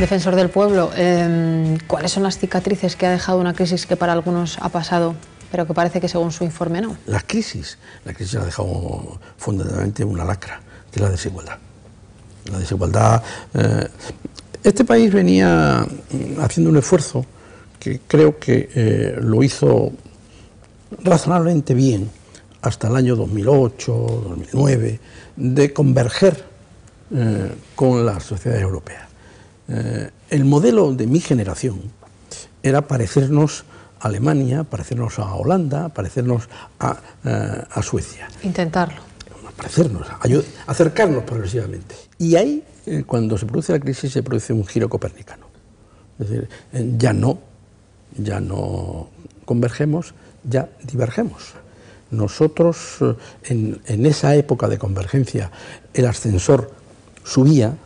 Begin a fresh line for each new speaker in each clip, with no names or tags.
Defensor del Pueblo, ¿cuáles son las cicatrices que ha dejado una crisis que para algunos ha pasado, pero que parece que según su informe no?
La crisis ha dejado fundamentalmente una lacra, que es la desigualdad. La desigualdad. Este país venía haciendo un esfuerzo que creo que lo hizo razonablemente bien hasta el año 2008, 2009, de converger con las sociedades europeas. El modelo de mi generación era parecernos a Alemania, parecernos a Holanda, parecernos a Suecia.
Intentarlo.
Parecernos, acercarnos progresivamente. Y ahí, cuando se produce la crisis, se produce un giro copernicano. Es decir, ya no convergemos, ya divergemos. Nosotros, en esa época de convergencia, el ascensor subía,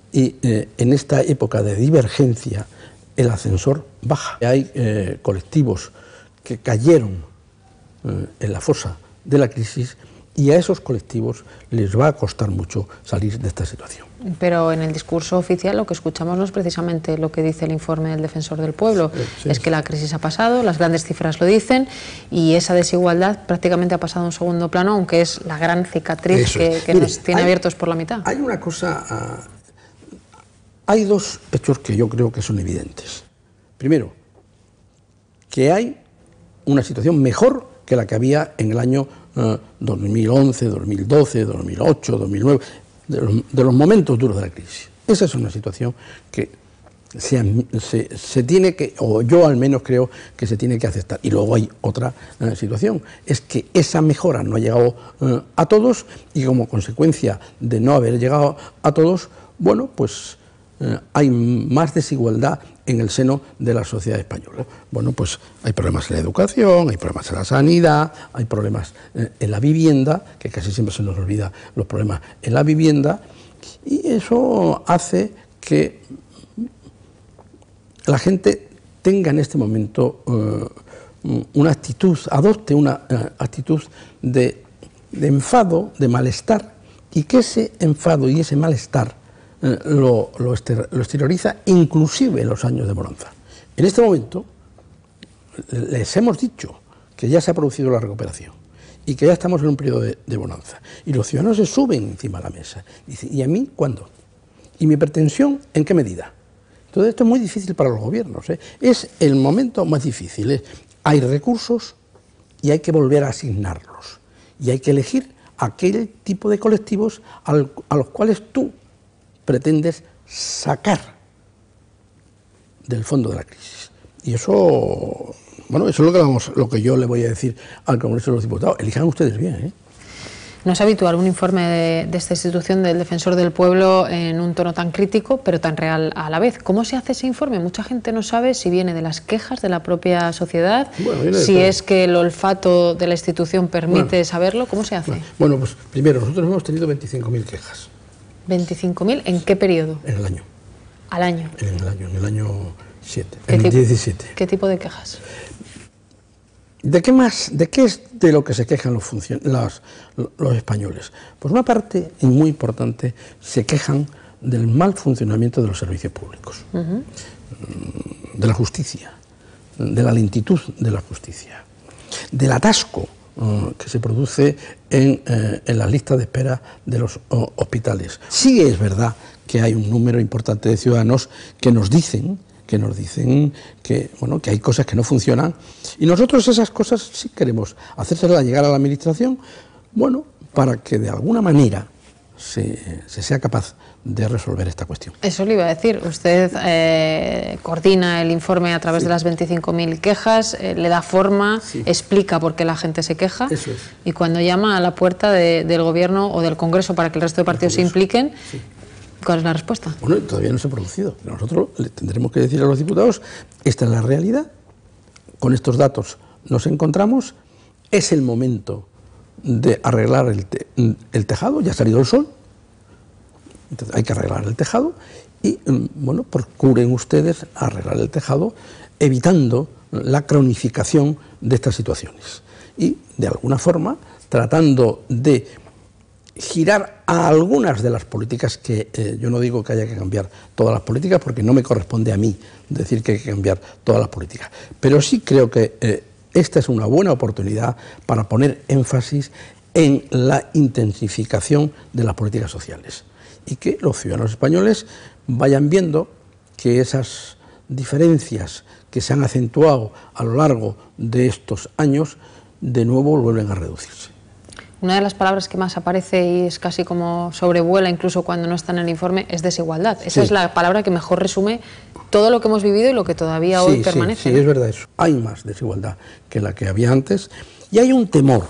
y en esta época de divergencia el ascensor baja. Hay colectivos que cayeron en la fosa de la crisis y a esos colectivos les va a costar mucho salir de esta situación.
Pero en el discurso oficial lo que escuchamos no es precisamente lo que dice el informe del Defensor del Pueblo, es que la crisis ha pasado, las grandes cifras lo dicen, y esa desigualdad prácticamente ha pasado a un segundo plano, aunque es la gran cicatriz que nos tiene abiertos por la mitad.
Hay una cosa... Hay dos hechos que yo creo que son evidentes. Primero, que hay una situación mejor que la que había en el año 2011, 2012, 2008, 2009, de los momentos duros de la crisis. Esa es una situación que se tiene que, o yo al menos creo que se tiene que aceptar. Y luego hay otra situación, es que esa mejora no ha llegado a todos y como consecuencia de no haber llegado a todos, bueno, pues... hay más desigualdad en el seno de la sociedad española. Bueno, pues hay problemas en la educación, hay problemas en la sanidad, hay problemas en la vivienda, que casi siempre se nos olvida los problemas en la vivienda, y eso hace que la gente tenga en este momento una actitud, adopte una actitud de enfado, de malestar, y que ese enfado y ese malestar lo exterioriza inclusive en los años de bonanza. En este momento les hemos dicho que ya se ha producido la recuperación y que ya estamos en un periodo de bonanza y los ciudadanos se suben encima de la mesa. Dicen, ¿y a mí cuándo? ¿Y mi pretensión en qué medida? Entonces esto es muy difícil para los gobiernos, ¿eh? Es el momento más difícil. Hay recursos y hay que volver a asignarlos y hay que elegir aquel tipo de colectivos a los cuales tú pretendes sacar del fondo de la crisis. Y eso, bueno, eso es lo que yo le voy a decir al Congreso de los Diputados. Elijan ustedes bien, ¿eh?
No es habitual un informe de esta institución del Defensor del Pueblo en un tono tan crítico, pero tan real a la vez. ¿Cómo se hace ese informe? Mucha gente no sabe si viene de las quejas de la propia sociedad, si es que el olfato de la institución permite saberlo. ¿Cómo se hace?
Bueno, pues primero, nosotros hemos tenido 25.000 quejas.
¿25.000? ¿En qué periodo?
En el año.
¿Al año?
En el año 7, en el 17.
¿Qué tipo de quejas?
¿De qué más? ¿De qué es de lo que se quejan los españoles? Pues una parte muy importante se quejan del mal funcionamiento de los servicios públicos, de la justicia, de la lentitud de la justicia, del atasco que se produce en las listas de espera de los hospitales. Sí es verdad que hay un número importante de ciudadanos que nos dicen que, bueno, que hay cosas que no funcionan y nosotros esas cosas sí queremos hacérselas llegar a la Administración, bueno, para que de alguna manera se sea capaz de resolver esta cuestión.
Eso le iba a decir. Usted coordina el informe a través de las 25.000 quejas, le da forma, explica por qué la gente se queja.
Eso es.
Y cuando llama a la puerta del Gobierno o del Congreso para que el resto de partidos se impliquen, ¿cuál es la respuesta?
Bueno, todavía no se ha producido. Nosotros le tendremos que decir a los diputados, esta es la realidad, con estos datos nos encontramos, es el momento de arreglar el tejado, ya ha salido el sol, entonces hay que arreglar el tejado y, bueno, procuren ustedes arreglar el tejado evitando la cronificación de estas situaciones y, de alguna forma, tratando de girar a algunas de las políticas que yo no digo que haya que cambiar todas las políticas, porque no me corresponde a mí decir que hay que cambiar todas las políticas, pero sí creo que esta es una buena oportunidad para poner énfasis en la intensificación de las políticas sociales y que los ciudadanos españoles vayan viendo que esas diferencias que se han acentuado a lo largo de estos años de nuevo vuelven a reducirse.
Una de las palabras que más aparece y es casi como sobrevuela incluso cuando no está en el informe es desigualdad. Esa es la palabra que mejor resume todo lo que hemos vivido y lo que todavía hoy permanece.
Sí, ¿no? Es verdad eso. Hay más desigualdad que la que había antes y hay un temor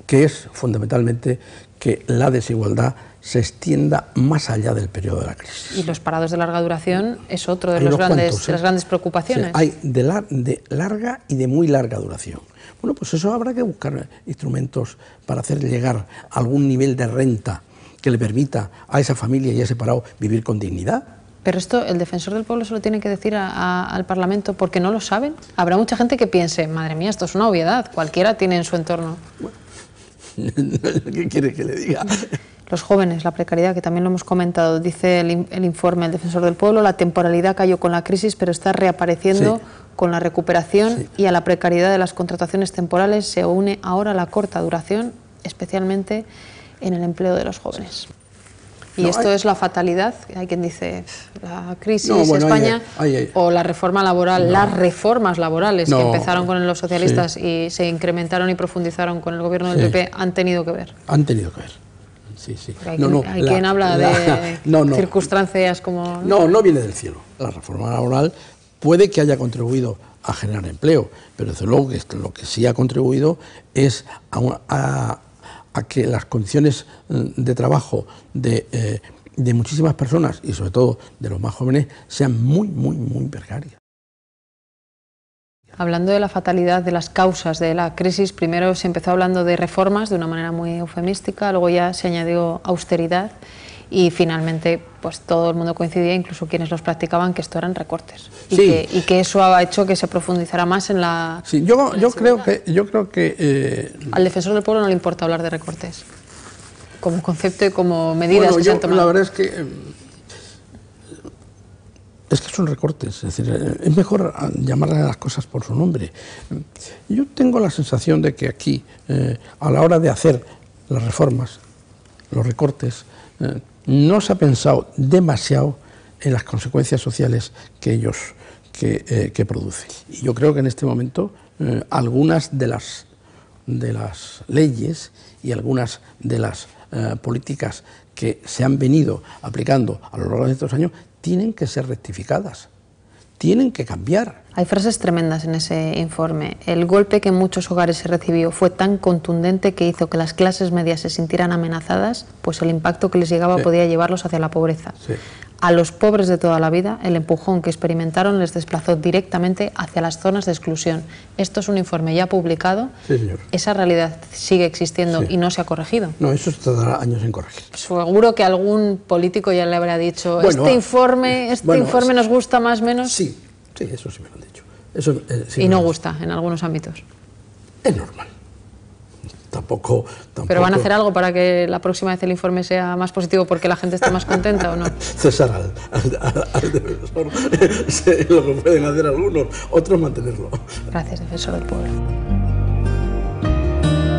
que es fundamentalmente que la desigualdad se extienda más allá del periodo de la crisis.
Y los parados de larga duración es otro de las grandes preocupaciones.
Sí, hay de larga y de muy larga duración. Bueno, pues eso habrá que buscar instrumentos para hacer llegar algún nivel de renta que le permita a esa familia y a ese parado vivir con dignidad.
Pero esto el defensor del pueblo se lo tiene que decir al Parlamento porque no lo saben. Habrá mucha gente que piense, madre mía, esto es una obviedad, cualquiera tiene en su entorno.
Bueno, ¿qué quiere que le diga?
Los jóvenes, la precariedad, que también lo hemos comentado, dice el informe del defensor del pueblo, la temporalidad cayó con la crisis, pero está reapareciendo con la recuperación y a la precariedad de las contrataciones temporales se une ahora la corta duración, especialmente en el empleo de los jóvenes. Y esto es la fatalidad, hay quien dice la crisis, España, o la reforma laboral, las reformas laborales que empezaron con los socialistas y se incrementaron y profundizaron con el gobierno del PP, han tenido que ver.
Han tenido que ver. Sí.
Hay quien habla de circunstancias como...
No viene del cielo. La reforma laboral puede que haya contribuido a generar empleo, pero desde luego que lo que sí ha contribuido es a que las condiciones de trabajo de muchísimas personas y sobre todo de los más jóvenes sean muy precarias.
Hablando de la fatalidad de las causas de la crisis, primero se empezó hablando de reformas de una manera muy eufemística, luego ya se añadió austeridad y finalmente pues todo el mundo coincidía, incluso quienes los practicaban, que esto eran recortes y que eso ha hecho que se profundizara más en la...
Sí, yo creo que
al defensor del pueblo no le importa hablar de recortes como concepto y como medidas que se han tomado.
La verdad es que son recortes, es decir, es mejor llamar a las cosas por su nombre. Yo tengo la sensación de que aquí, a la hora de hacer las reformas, los recortes, no se ha pensado demasiado en las consecuencias sociales que producen. Y yo creo que en este momento algunas de las leyes y algunas de las políticas que se han venido aplicando a lo largo de estos años tienen que ser rectificadas, tienen que cambiar.
Hay frases tremendas en ese informe. El golpe que en muchos hogares se recibió fue tan contundente que hizo que las clases medias se sintieran amenazadas, pues el impacto que les llegaba podía llevarlos hacia la pobreza. A los pobres de toda la vida, el empujón que experimentaron les desplazó directamente hacia las zonas de exclusión. Esto es un informe ya publicado.
Sí, señor.
¿Esa realidad sigue existiendo y no se ha corregido?
No, eso tardará años en corregir.
Seguro que algún político ya le habrá dicho, este informe nos gusta más o menos.
Sí, eso sí me lo han dicho. Eso,
y no gusta en algunos ámbitos.
Es normal. Tampoco.
¿Pero van a hacer algo para que la próxima vez el informe sea más positivo porque la gente esté más contenta o no?
Cesar al defensor. Lo que pueden hacer algunos, otros mantenerlo.
Gracias, defensor del pueblo.